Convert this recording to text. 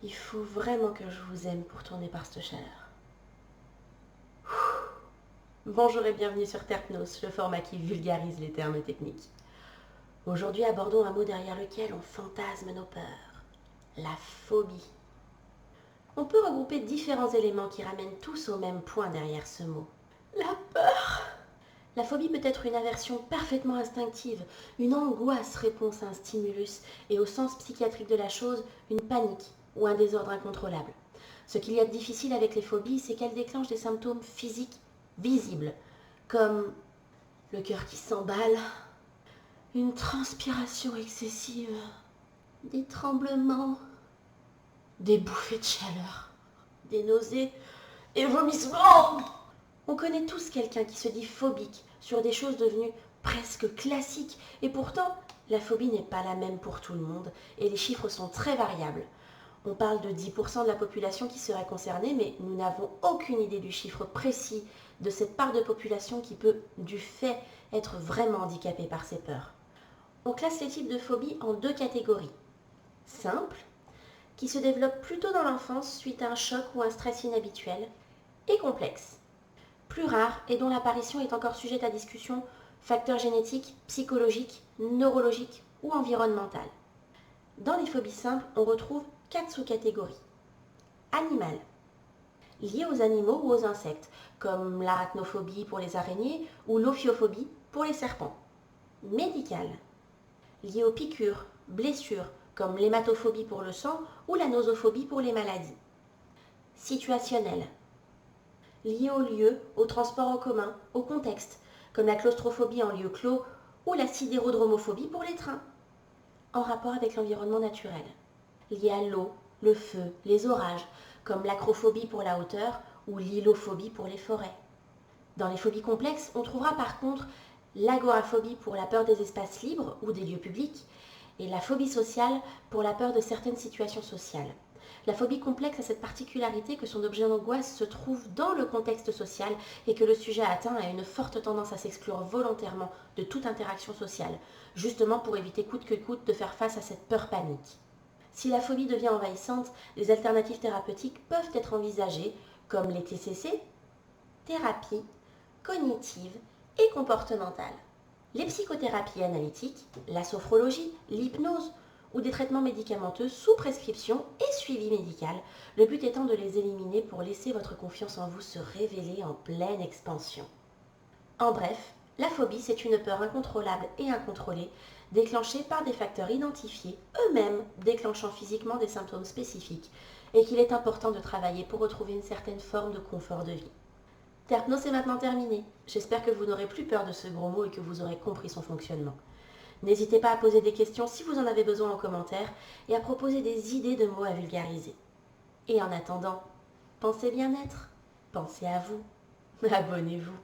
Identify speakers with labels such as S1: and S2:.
S1: Il faut vraiment que je vous aime pour tourner par cette chaleur. Bonjour et bienvenue sur Terpnos, le format qui vulgarise les termes techniques. Aujourd'hui, abordons un mot derrière lequel on fantasme nos peurs. La phobie. On peut regrouper différents éléments qui ramènent tous au même point derrière ce mot. La peur. La phobie peut être une aversion parfaitement instinctive, une angoisse réponse à un stimulus et au sens psychiatrique de la chose, une panique ou un désordre incontrôlable. Ce qu'il y a de difficile avec les phobies, c'est qu'elles déclenchent des symptômes physiques visibles, comme le cœur qui s'emballe, une transpiration excessive, des tremblements, des bouffées de chaleur, des nausées et vomissements. On connaît tous quelqu'un qui se dit phobique sur des choses devenues presque classiques et pourtant la phobie n'est pas la même pour tout le monde et les chiffres sont très variables. On parle de 10% de la population qui serait concernée, mais nous n'avons aucune idée du chiffre précis de cette part de population qui peut, du fait, être vraiment handicapée par ces peurs. On classe les types de phobies en deux catégories. Simples, qui se développent plutôt dans l'enfance suite à un choc ou un stress inhabituel, et complexes, plus rares et dont l'apparition est encore sujette à discussion, facteurs génétiques, psychologiques, neurologiques ou environnementales. Dans les phobies simples, on retrouve 4 sous-catégories. Animales, liées aux animaux ou aux insectes, comme l'arachnophobie pour les araignées ou l'ophiophobie pour les serpents. Médicales, liées aux piqûres, blessures, comme l'hématophobie pour le sang ou la nosophobie pour les maladies. Situationnelles, liées au lieu, au transport en commun, au contexte, comme la claustrophobie en lieu clos ou la sidérodromophobie pour les trains. En rapport avec l'environnement naturel, liées à l'eau, le feu, les orages, comme l'acrophobie pour la hauteur ou l'hylophobie pour les forêts. Dans les phobies complexes, on trouvera par contre l'agoraphobie pour la peur des espaces libres ou des lieux publics et la phobie sociale pour la peur de certaines situations sociales. La phobie complexe a cette particularité que son objet d'angoisse se trouve dans le contexte social et que le sujet atteint a une forte tendance à s'exclure volontairement de toute interaction sociale, justement pour éviter coûte que coûte de faire face à cette peur panique. Si la phobie devient envahissante, les alternatives thérapeutiques peuvent être envisagées, comme les TCC, thérapie cognitive et comportementale. Les psychothérapies analytiques, la sophrologie, l'hypnose ou des traitements médicamenteux sous prescription et suivi médical, le but étant de les éliminer pour laisser votre confiance en vous se révéler en pleine expansion. En bref, la phobie, c'est une peur incontrôlable et incontrôlée, déclenchée par des facteurs identifiés, eux-mêmes déclenchant physiquement des symptômes spécifiques, et qu'il est important de travailler pour retrouver une certaine forme de confort de vie. Terpnos est maintenant terminé. J'espère que vous n'aurez plus peur de ce gros mot et que vous aurez compris son fonctionnement. N'hésitez pas à poser des questions si vous en avez besoin en commentaire et à proposer des idées de mots à vulgariser. Et en attendant, pensez bien-être, pensez à vous, abonnez-vous.